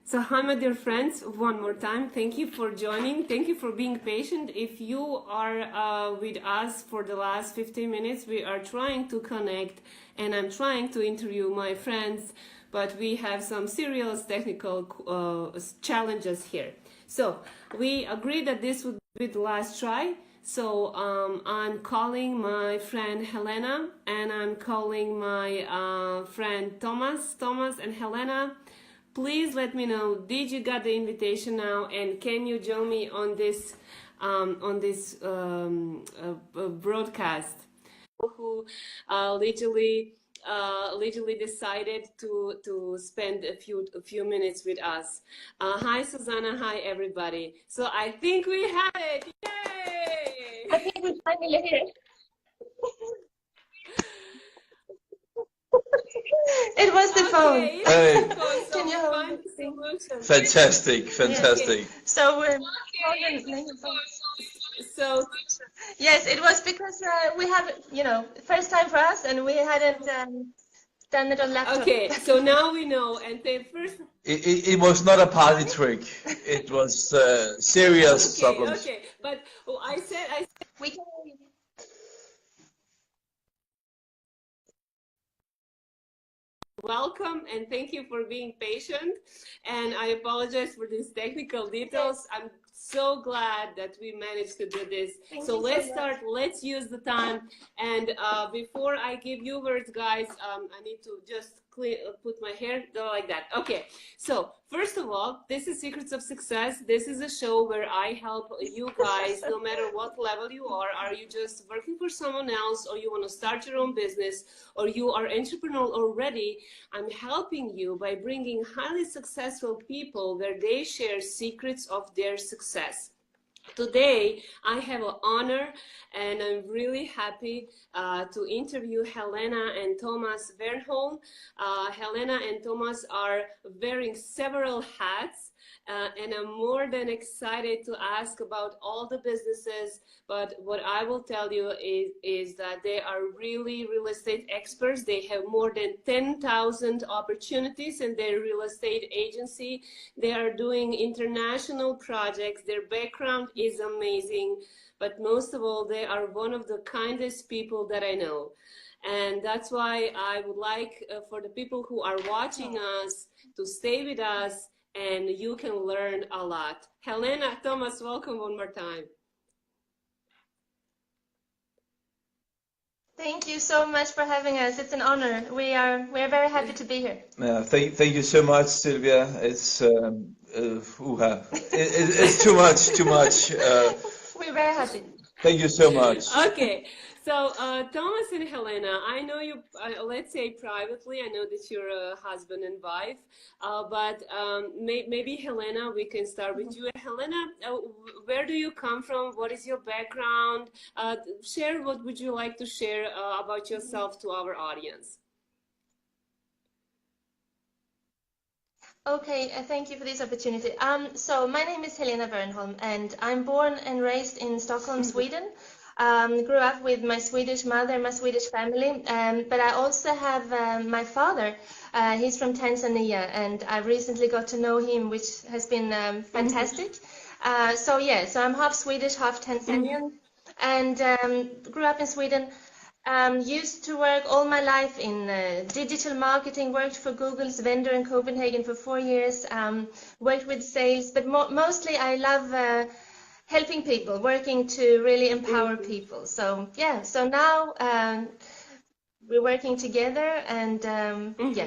So hi, my dear friends, one more time, thank you for joining. Thank you for being patient. If you are with us for the last 15 minutes, we are trying to connect and I'm trying to interview my friends, but we have some serious technical challenges here. So we agreed that this would be the last try. So I'm calling my friend Helena and I'm calling my friend Thomas. Thomas and Helena, please let me know, did you get the invitation now, and can you join me on this broadcast? Who literally decided to spend a few minutes with us. Hi Susanna, hi everybody. So I think we have it. Yay! I think we're finally here. It was the phone. Okay, it's the phone. So Can you hold find the the thing? solution. Fantastic, fantastic. Okay. So So yes, it was because we have, first time for us, and we hadn't done it on laptop. okay, so now we know. And then first, It was not a party trick. It was serious problems. okay, but I said We can. welcome and thank you for being patient, and I apologize for these technical details. I'm so glad that we managed to do this. So let's start, let's use the time, and before I give you words, guys, I need to just put my hair like that. Okay, so first of all, this is Secrets of Success. This is a show where I help you guys, no matter what level you are you just working for someone else, or you want to start your own business, or you are entrepreneur already, I'm helping you by bringing highly successful people where they share secrets of their success. Today, I have an honor and I'm really happy to interview Helena and Thomas Vernholm. Helena and Thomas are wearing several hats, and I'm more than excited to ask about all the businesses. But what I will tell you is that they are really real estate experts. They have more than 10,000 opportunities in their real estate agency. They are doing international projects. Their background is amazing. But most of all, they are one of the kindest people that I know. And that's why I would like for the people who are watching us to stay with us, and you can learn a lot. Helena, Thomas, welcome one more time. Thank you so much for having us. It's an honor. We are very happy to be here. Thank you so much, Silvia. It's it's too much. We're very happy. Thank you so much. Okay, so Thomas and Helena, I know you, let's say privately, I know that you're a husband and wife, but maybe Helena, we can start with you. Helena, where do you come from? What is your background? Share what would you like to share about yourself to our audience. Okay, thank you for this opportunity. So my name is Helena Vernholm, and I'm born and raised in Stockholm, Sweden. Grew up with my Swedish mother, my Swedish family, but I also have my father. He's from Tanzania, and I recently got to know him, which has been fantastic. So I'm half Swedish, half Tanzanian, and grew up in Sweden. Used to work all my life in digital marketing, worked for Google's Verde in Copenhagen for 4 years, worked with sales, but mostly I love helping people, working to really empower people. So now we're working together, and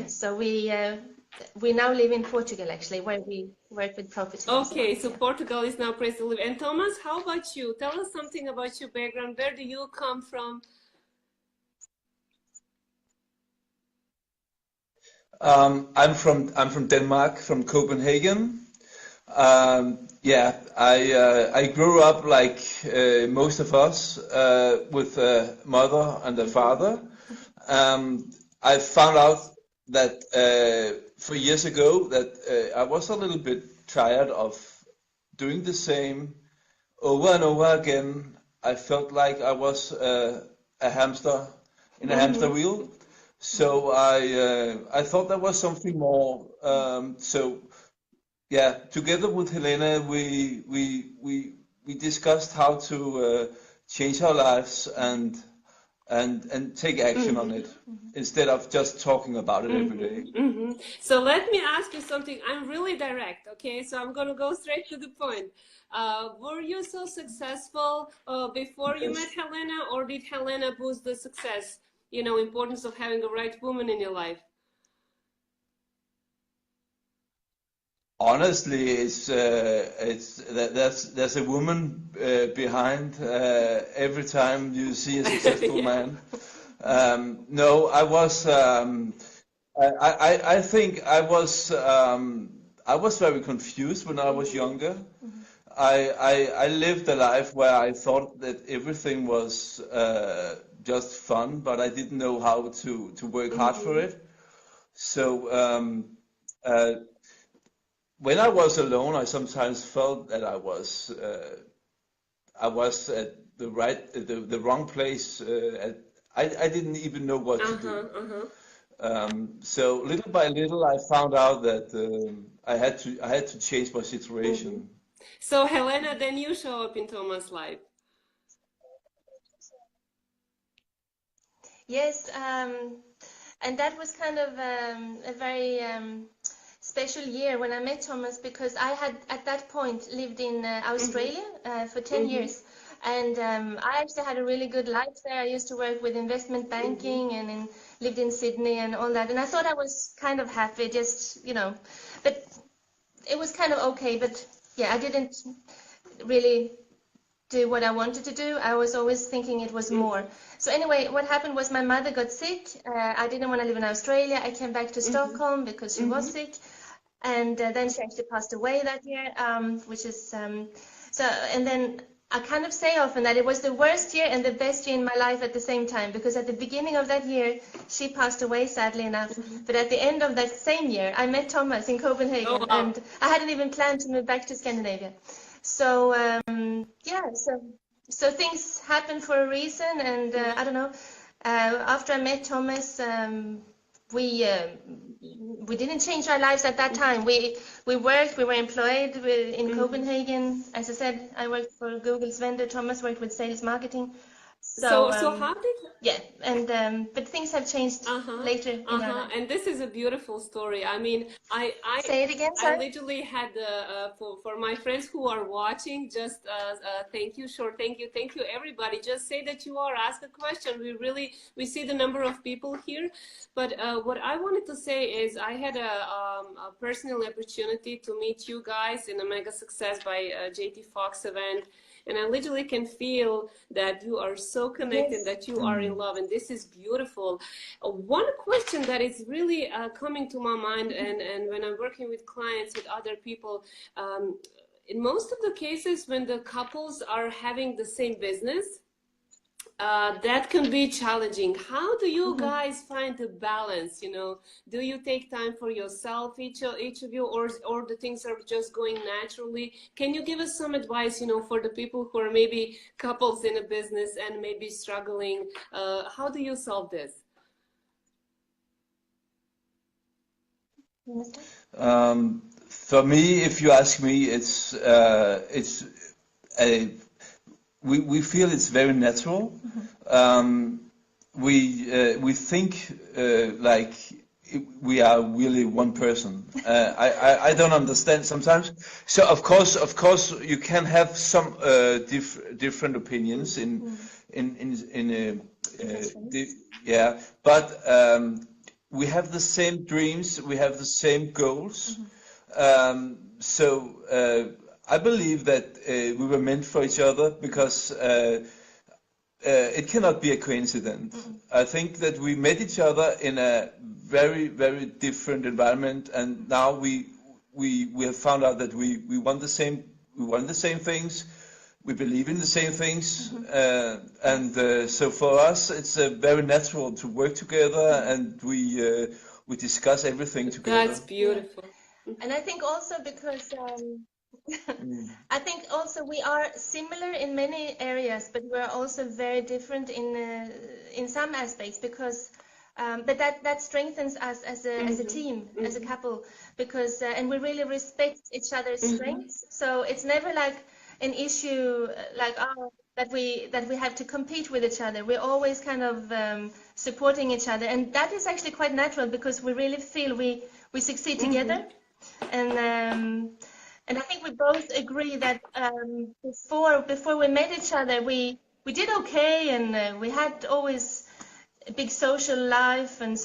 so we now live in Portugal, actually, where we work with property. Okay, so Portugal is now place to live. And Thomas, how about you? Tell us something about your background. Where do you come from? I'm from Denmark, from Copenhagen. I grew up like most of us with a mother and a father. I found out that 4 years ago that I was a little bit tired of doing the same over and over again. I felt like I was a hamster in a hamster wheel. So I thought there was something more. So yeah, together with Helena, we discussed how to change our lives and take action on it instead of just talking about it every day. So let me ask you something. I'm really direct, okay? So I'm gonna go straight to the point. Were you so successful before you met Helena, or did Helena boost the success? You know, importance of having a right woman in your life. Honestly, there's a woman behind every time you see a successful Yeah. man. No, I think I was very confused when I was younger. I lived a life where I thought that everything was just fun, but I didn't know how to work hard for it. So uh, when I was alone, I sometimes felt that I was at the wrong place. I didn't even know what to do. So little by little, I found out that I had to change my situation. So Helena, then you show up in Thomas' life. Yes, and that was kind of a very special year when I met Thomas, because I had at that point lived in Australia for 10 years. And I actually had a really good life there. I used to work with investment banking and lived in Sydney and all that. And I thought I was kind of happy, just, you know, but it was kind of okay. But yeah, I didn't really do what I wanted to do. I was always thinking it was more. So anyway, what happened was my mother got sick. I didn't want to live in Australia. I came back to Stockholm because she was sick. And then she actually passed away that year, which is, so, and then I kind of say often that it was the worst year and the best year in my life at the same time, because at the beginning of that year, she passed away, sadly enough. But at the end of that same year, I met Thomas in Copenhagen, Oh, wow. and I hadn't even planned to move back to Scandinavia. So, yeah, so things happen for a reason, and I don't know. After I met Thomas, we didn't change our lives at that time. We worked, we were employed in Copenhagen. As I said, I worked for Google's Verde. Thomas worked with sales marketing. So how did Yeah, and but things have changed later in our life. and this is a beautiful story. I mean, Say it again, I sorry. literally had for my friends who are watching, just thank you, sure, thank you, everybody. Just say that you are, ask a question. We see the number of people here, but what I wanted to say is I had a personal opportunity to meet you guys in a Mega Success by JT Fox event. And I literally can feel that you are so connected, Yes. that you are in love, and this is beautiful. One question that is really coming to my mind, and when I'm working with clients, with other people, in most of the cases when the couples are having the same business, that can be challenging. How do you guys find the balance? You know, do you take time for yourself, each of you, or the things are just going naturally? Can you give us some advice, you know, for the people who are maybe couples in a business and maybe struggling? How do you solve this? For me, if you ask me, we feel it's very natural. We think like we are really one person. I don't understand sometimes. So of course, you can have some different opinions yeah, but we have the same dreams, we have the same goals. So I believe that we were meant for each other because it cannot be a coincidence. I think that we met each other in a very, very different environment, and now we have found out that we want the same things. We believe in the same things, and so for us, it's very natural to work together, and we discuss everything together. That's beautiful. And I think also because I think also we are similar in many areas, but we're also very different in some aspects, because but that strengthens us as a team, as a couple, because and we really respect each other's strengths. So it's never like an issue like that we have to compete with each other. We're always kind of supporting each other, and that is actually quite natural because we really feel we succeed together. And I think we both agree that before we met each other, we did okay, and we had always a big social life and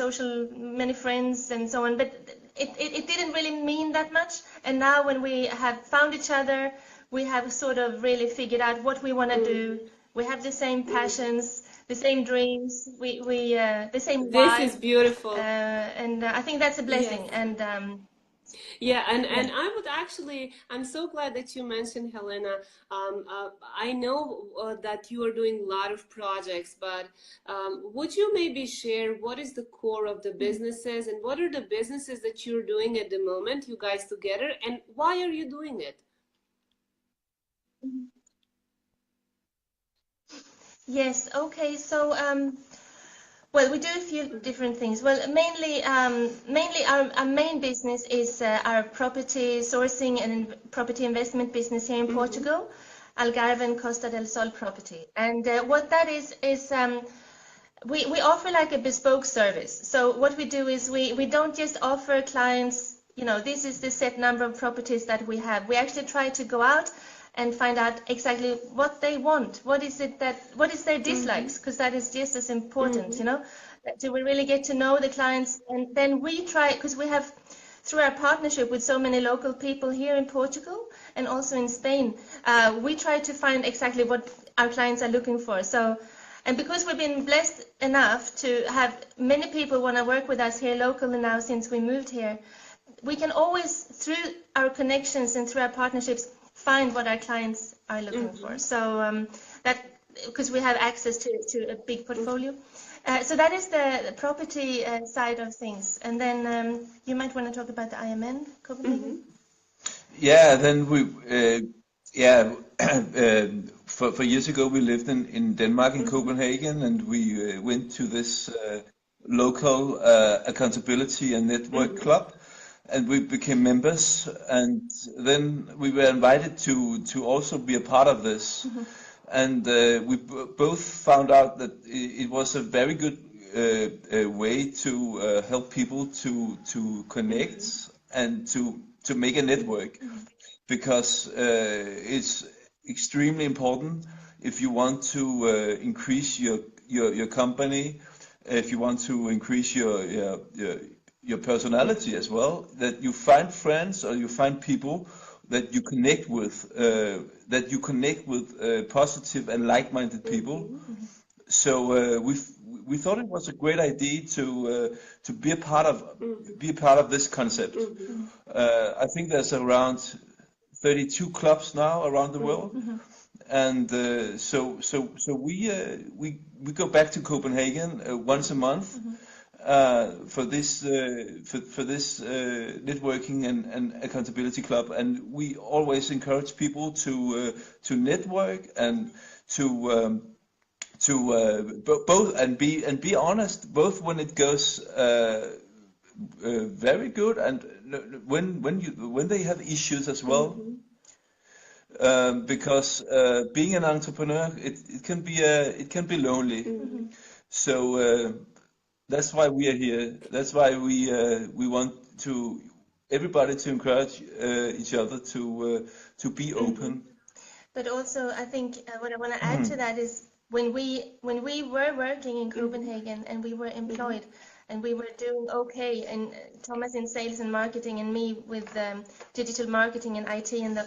many friends and so on, but it didn't really mean that much. And now when we have found each other, we have sort of really figured out what we want to do. We have the same passions, the same dreams, we the same This why. is beautiful. And I think that's a blessing. Yes. And yeah, and I would actually, I'm so glad that you mentioned Helena. I know that you are doing a lot of projects, but would you maybe share what is the core of the businesses, and what are the businesses that you're doing at the moment, you guys together, and why are you doing it? yes, okay, so well, we do a few different things. Well, mainly our main business is our property sourcing and property investment business here in Portugal, Algarve and Costa del Sol property. And what that is we offer like a bespoke service. So what we do is we don't just offer clients, you know, this is the set number of properties that we have. We actually try to go out and find out exactly what they want. What is their dislikes? Because that is just as important, you know. Do we really get to know the clients? And then we try, because we have, through our partnership with so many local people here in Portugal and also in Spain, we try to find exactly what our clients are looking for. So, and because we've been blessed enough to have many people want to work with us here locally now since we moved here, we can always, through our connections and through our partnerships, find what our clients are looking for. So that, because we have access to a big portfolio. So that is the property side of things. And then you might want to talk about the IMN Copenhagen. Yeah, then we for years ago we lived in Denmark, in Copenhagen, and we went to this local accountability and network club, and we became members, and then we were invited to also be a part of this. And we both found out that it was a very good way to help people to connect and to make a network, because it's extremely important if you want to increase your company, if you want to increase your personality as well, that you find friends or you find people that you connect with, positive and like-minded people. So we thought it was a great idea to be a part of this concept. I think there's around 32 clubs now around the world, and so we go back to Copenhagen once a month. For this networking and accountability club, and we always encourage people to network and to both and be honest, both when it goes very good and when they have issues as well, because being an entrepreneur, it can be lonely. So. That's why we are here. That's why we want everybody to encourage each other to be open. But also, I think what I want to add to that is when we were working in Copenhagen and we were employed and we were doing okay, and Thomas in sales and marketing and me with digital marketing and IT, and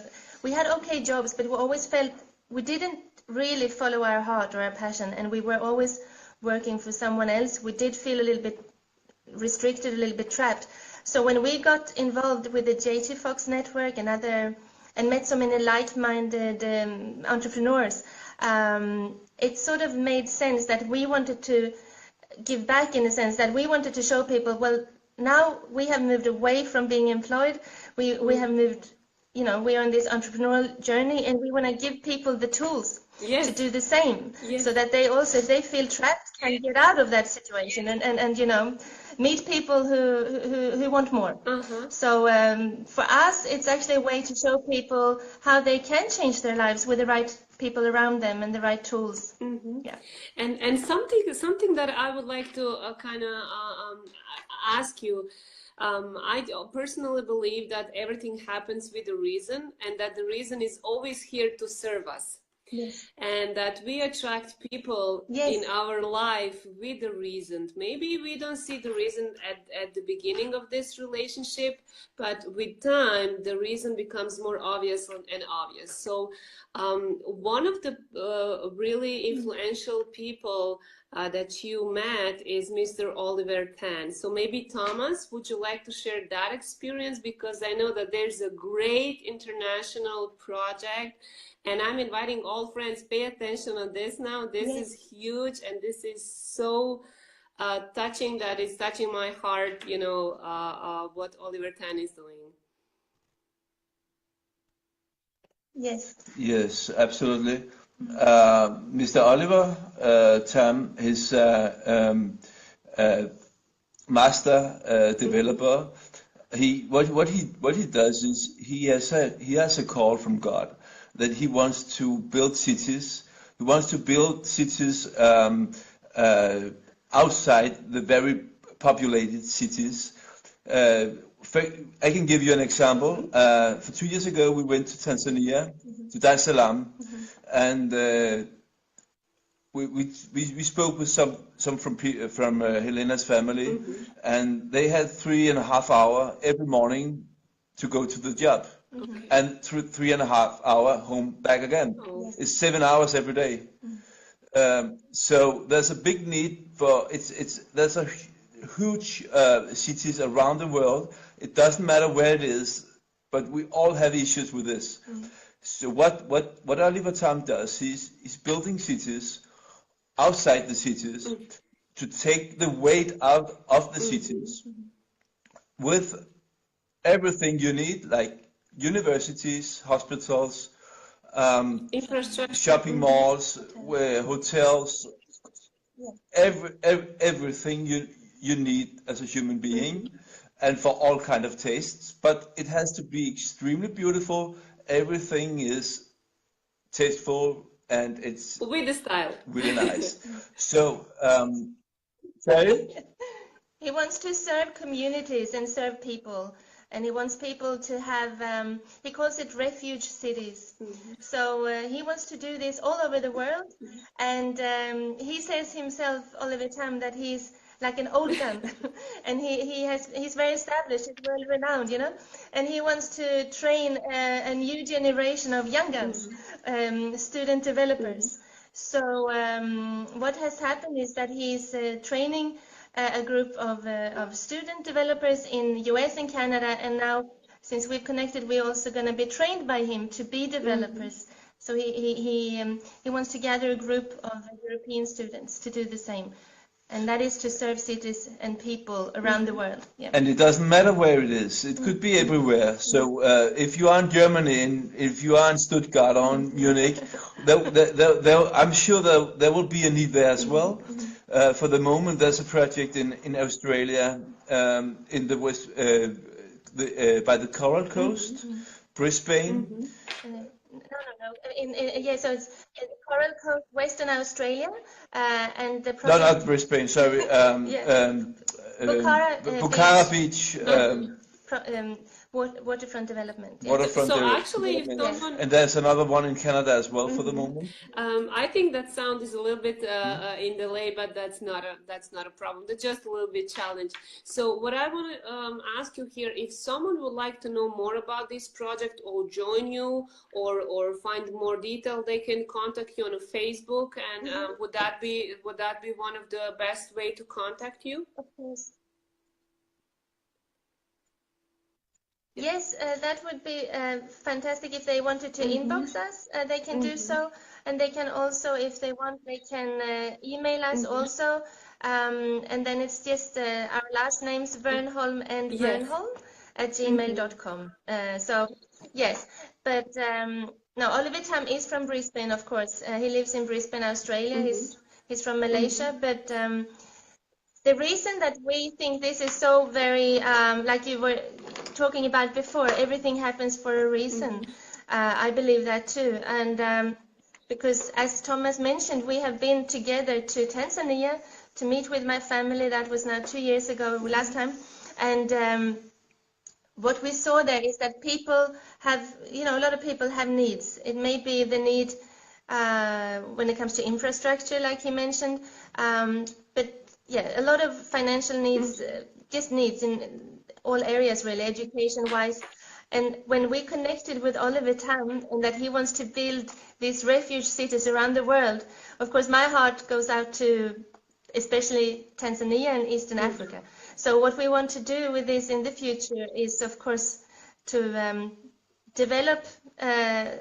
we had okay jobs, but we always felt we didn't really follow our heart or our passion, and we were always working for someone else. We did feel a little bit restricted, a little bit trapped. So when we got involved with the JT Fox network and met so many like-minded entrepreneurs, it sort of made sense that we wanted to give back, in a sense that we wanted to show people, well, now we have moved away from being employed. We have moved you know, we're on this entrepreneurial journey, and we want to give people the tools to do the same, so that they also, if they feel trapped, can get out of that situation and you know, meet people who want more. So for us, it's actually a way to show people how they can change their lives with the right people around them and the right tools. Yeah. And something that I would like to kind of ask you. I personally believe that everything happens with a reason, and that the reason is always here to serve us. And that we attract people in our life with a reason. Maybe we don't see the reason at the beginning of this relationship, but with time, the reason becomes more obvious and obvious. So one of the really influential people that you met is mr.Oliver Tham. So maybe Thomas, would you like to share that experience? Because I know that there's a great international project, and I'm inviting all friends, pay attention on this now. This is huge, and this is so touching, that it's touching my heart, you know, what Oliver Tham is doing. Yes, absolutely. mr.Oliver Tham, his master developer. What he does is he has a call from God that he wants to build cities. He wants to build cities outside the very populated cities. I can give you an example. For 2 years ago, we went to Tanzania, to Dar es Salaam, and we spoke with some from Helena's family, and they had 3.5 hours every morning to go to the job, and 3.5 hours home back again. It's 7 hours every day. So there's a big need for there's a huge cities around the world. It doesn't matter where it is, but we all have issues with this. So what Oliver Tham does, he's building cities outside the cities to take the weight out of the cities with everything you need, like universities, hospitals, shopping malls, hotels, everything you need as a human being, and for all kind of tastes. But it has to be extremely beautiful. Everything is tasteful, and it's with the style, really nice. So, sorry? He wants to serve communities and serve people, and he wants people to have, he calls it refuge cities. So he wants to do this all over the world, and he says himself, Oliver Tham, that he's like an old gun, and he's very established, he's well renowned, you know, and he wants to train a new generation of young guns, student developers. So what has happened is that he's training a group of student developers in US and Canada, and now, since we've connected, we're also going to be trained by him to be developers. So he wants to gather a group of European students to do the same, and that is to serve cities and people around the world. And it doesn't matter where it is; it could be everywhere. So if you are in Germany, and if you are in Stuttgart or in Munich, I'm sure there will be a need there as well. For the moment, there's a project in Australia, in the west, by the Coral Coast, Brisbane. No. So it's Coral Coast, Western Australia, and the project... No, not Brisbane. Sorry. Bucara Beach. Waterfront development. Actually, if someone... And there's another one in Canada as well for the moment. I think that sound is a little bit in delay, but that's not a problem. That's just a little bit challenge. So what I want to ask you here, if someone would like to know more about this project or join you or find more detail, they can contact you on Facebook. And would that be one of the best way to contact you? Of course. Yes, that would be fantastic. If they wanted to inbox us, they can do so. And they can also, if they want, they can email us also. And then it's just our last names, Vernholm and Vernholm. gmail.com. So yes, but no, Oliver Tham is from Brisbane, of course. He lives in Brisbane, Australia. He's from Malaysia, but the reason that we think this is so very, like you were talking about before, everything happens for a reason. I believe that too. And because as Thomas mentioned, we have been together to Tanzania to meet with my family. That was now 2 years ago, last time. And what we saw there is that people have, a lot of people have needs. It may be the need when it comes to infrastructure, like he mentioned, but yeah, a lot of financial needs, just needs in all areas really, education-wise. And when we connected with Oliver Tham and that he wants to build these refuge cities around the world, of course my heart goes out to especially Tanzania and Eastern Africa. So what we want to do with this in the future is, of course, to develop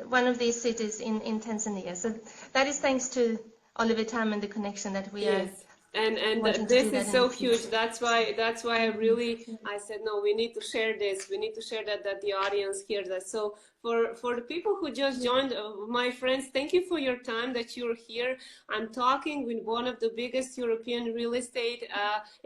one of these cities in Tanzania. So that is thanks to Oliver Tham and the connection that we are. And this is so huge. That's why I said, no, we need to share this. We need to share that the audience hears that. So for the people who just joined, my friends, thank you for your time that you're here. I'm talking with one of the biggest European real estate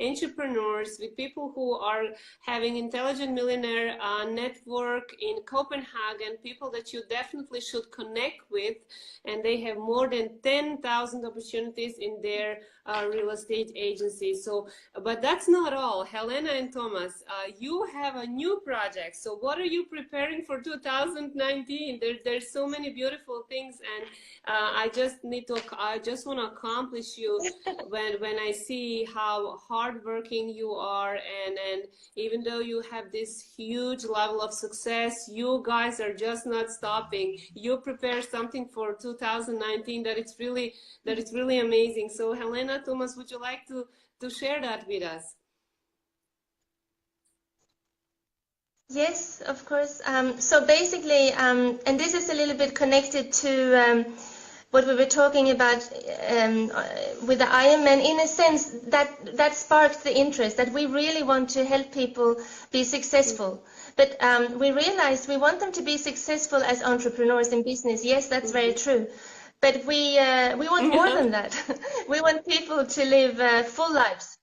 entrepreneurs, with people who are having intelligent millionaire network in Copenhagen, people that you definitely should connect with, and they have more than 10,000 opportunities in their real estate agency. So, but that's not all. Helena and Thomas, you have a new project. So what are you preparing for 2019? There's so many beautiful things, and I just want to accomplish you when I see how hardworking you are, and even though you have this huge level of success, you guys are just not stopping. You prepare something for 2019 that it's really amazing. So Helena, Thomas, would you like to share that with us? Yes, of course. So basically, and this is a little bit connected to what we were talking about with the Ironman. In a sense, that sparked the interest that we really want to help people be successful. But we realized we want them to be successful as entrepreneurs in business. Yes, that's very true. But we want more than that. We want people to live full lives,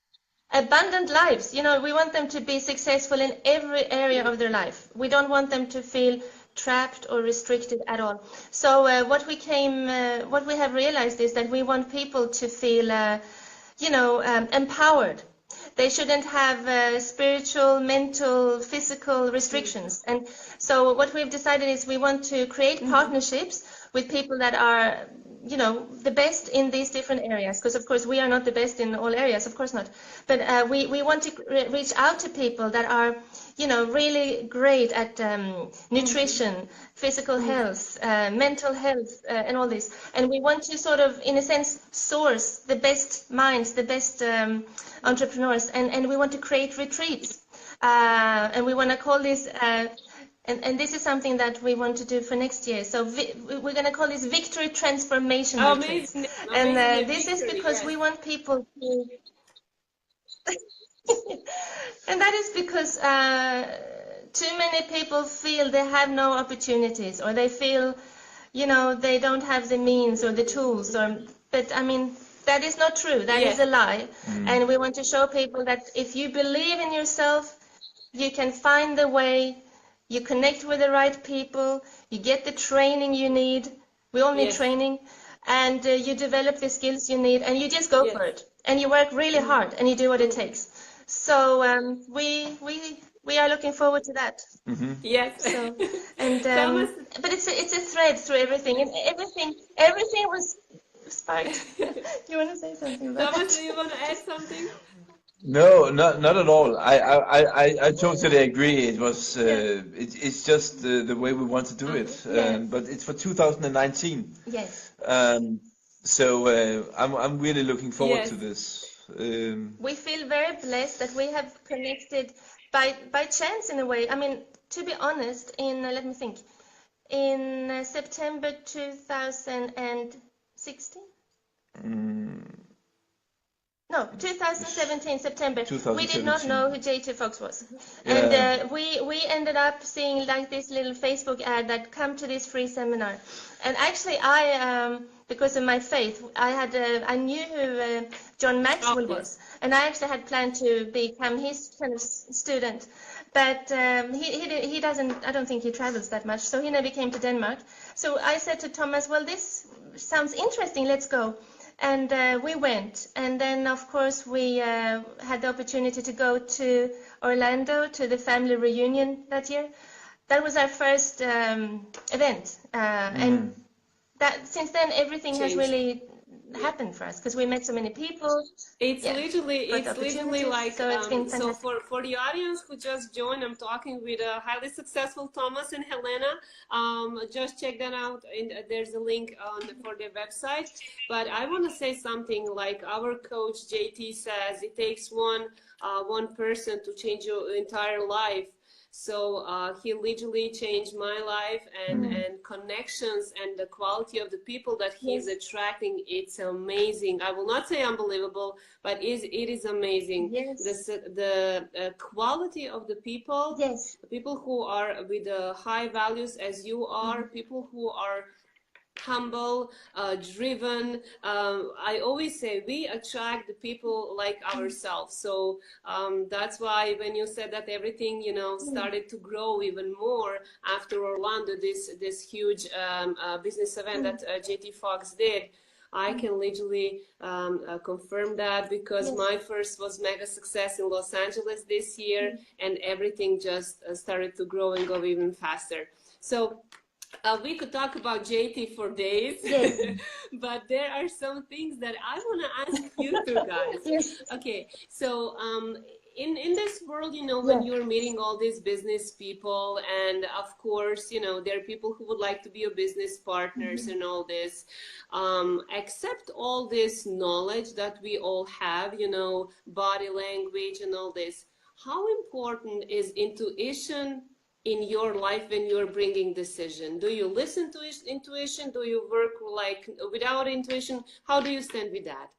abundant lives. We want them to be successful in every area of their life. We don't want them to feel trapped or restricted at all. So what we have realized is that we want people to feel, empowered. They shouldn't have spiritual, mental, physical restrictions. And so what we've decided is we want to create partnerships with people that are, the best in these different areas. Because, of course, we are not the best in all areas, of course not. But we want to reach out to people that are, really great at nutrition, physical health, mental health, and all this. And we want to sort of, in a sense, source the best minds, the best entrepreneurs. And we want to create retreats. And we want to call this... And this is something that we want to do for next year. So we're going to call this Victory Transformation Retreats. And this is because we want people to... And that is because too many people feel they have no opportunities, or they feel, they don't have the means or the tools. But, I mean, that is not true. That is a lie. And we want to show people that if you believe in yourself, you can find the way. You connect with the right people, you get the training you need. We all need training. And you develop the skills you need, and you just go for it. And you work really hard, and you do what it takes. So we are looking forward to that. Yes. So, and but it's a thread through everything, and everything was sparked. You want to say something about Thomas, that? do you want to add something? No, not at all. I totally agree. It was it's just the way we want to do it. But it's for 2019. Yes. So I'm really looking forward to this. We feel very blessed that we have connected by chance in a way. I mean, to be honest, let me think, in September 2016. No, 2017 September. We did not 2017. know who JT Fox was, Yeah. and we ended up seeing like this little Facebook ad that come to this free seminar. And actually, I because of my faith, I knew who John Maxwell was, and I actually had planned to become his kind of student. But he doesn't. I don't think he travels that much, so he never came to Denmark. So I said to Thomas, "Well, this sounds interesting. Let's go." And we went, and then of course we had the opportunity to go to Orlando to the family reunion that year. That was our first event, and that since then everything has really happened for us because we met so many people. It's literally like so it's been so fantastic. for the audience who just joined, I'm talking with a highly successful Thomas and Helena. Just check that out, and there's a link for their website. But I want to say something like our coach JT says, it takes one person to change your entire life. So he literally changed my life, and connections and the quality of the people that he's attracting. It's amazing. I will not say unbelievable, but it is amazing. Yes. The quality of the people, the people who are with high values as you are, people who are humble, driven. I always say we attract the people like ourselves. So that's why when you said that everything, you know, started to grow even more after Orlando, this huge business event that JT Fox did, I can literally confirm that, because my first was mega success in Los Angeles this year, and everything just started to grow and go even faster. So we could talk about JT for days, but there are some things that I want to ask you two guys. Okay, so in this world, you know, when you're meeting all these business people, and of course, you know, there are people who would like to be your business partners and all this, accept all this knowledge that we all have, you know, body language and all this. How important is intuition in your life when you're bringing decision? Do you listen to intuition? Do you work like without intuition? How do you stand with that?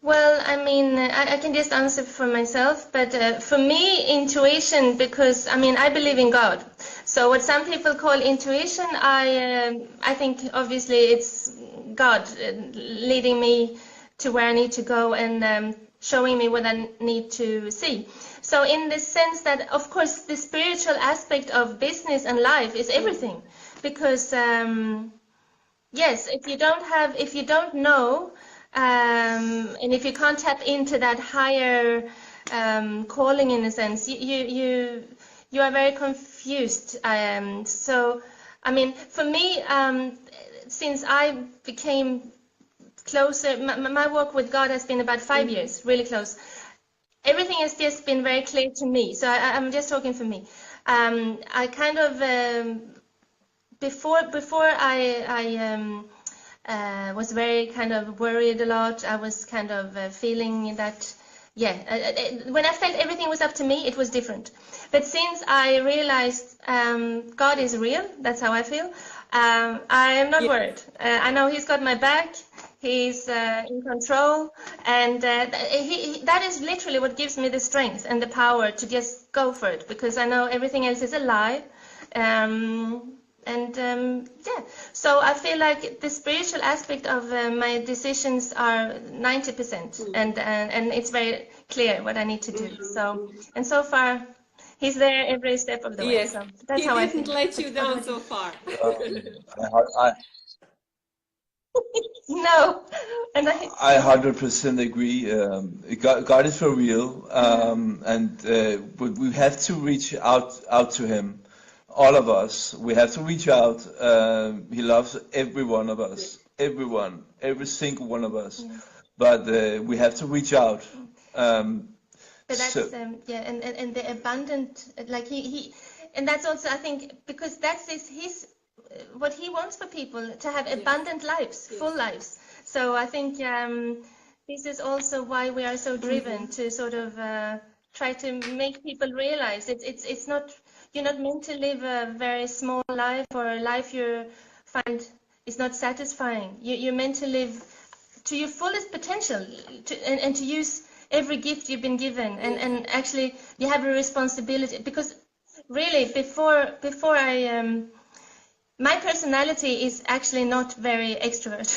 Well, I mean, I can just answer for myself, but for me, intuition, because I mean, I believe in God. So what some people call intuition, I think obviously it's God leading me to where I need to go and showing me what I need to see. So in the sense that, of course, the spiritual aspect of business and life is everything, because yes, if you don't know, and if you can't tap into that higher calling, in a sense, you are very confused. So, I mean, for me, since I became closer, my work with God has been about 5 years, really close. Everything has just been very clear to me. So I'm just talking for me. I kind of before I was very kind of worried a lot. I was kind of feeling that, when I felt everything was up to me, it was different. But since I realized God is real, that's how I feel, I am not worried. I know He's got my back. He's in control, and that is literally what gives me the strength and the power to just go for it, because I know everything else is a lie. So I feel like the spiritual aspect of my decisions are 90%, and it's very clear what I need to do. So, and so far, He's there every step of the way. So that's how I feel. He didn't let you down so far. No, and I 100% agree. God is for real, but we have to reach out to Him. All of us, we have to reach out. He loves every one of us, every single one of us. But we have to reach out. But that's and the abundant, like he, and that's also, I think, because that's his what He wants for people, to have abundant lives, full lives. So I think this is also why we are so driven to sort of try to make people realize it's not, you're not meant to live a very small life, or a life you find is not satisfying. You're meant to live to your fullest potential, and to use every gift you've been given, and actually you have a responsibility, because really before I my personality is actually not very extrovert,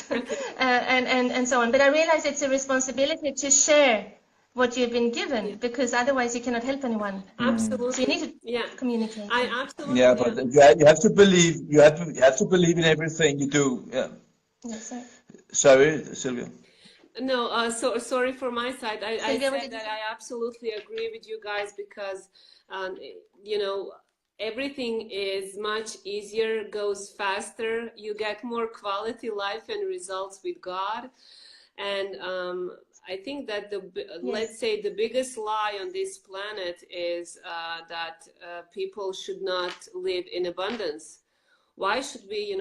and so on. But I realize it's a responsibility to share what you've been given, because otherwise you cannot help anyone. Absolutely. So you need to communicate. I absolutely. Yeah, but you have to believe. You have to believe in everything you do. Yeah. Yes, sir. Sorry, Silvija. No, so sorry for my side. I Silvija, what said did you that say? I absolutely agree with you guys, because, you know, everything is much easier, goes faster. You get more quality life and results with God. And I think that let's say the biggest lie on this planet is that people should not live in abundance. Why should we,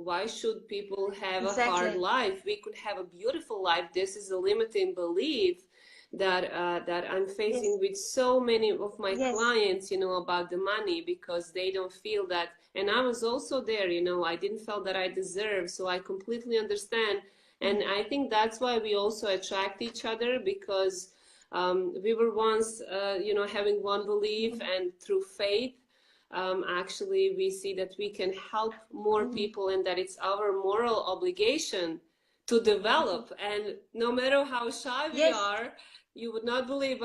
why should people have a hard life? We could have a beautiful life. This is a limiting belief that I'm facing with so many of my clients, about the money, because they don't feel that. And I was also there, I didn't feel that I deserve. So I completely understand. And I think that's why we also attract each other, because we were once, having one belief, and through faith, actually we see that we can help more people, and that it's our moral obligation to develop. And no matter how shy we are, you would not believe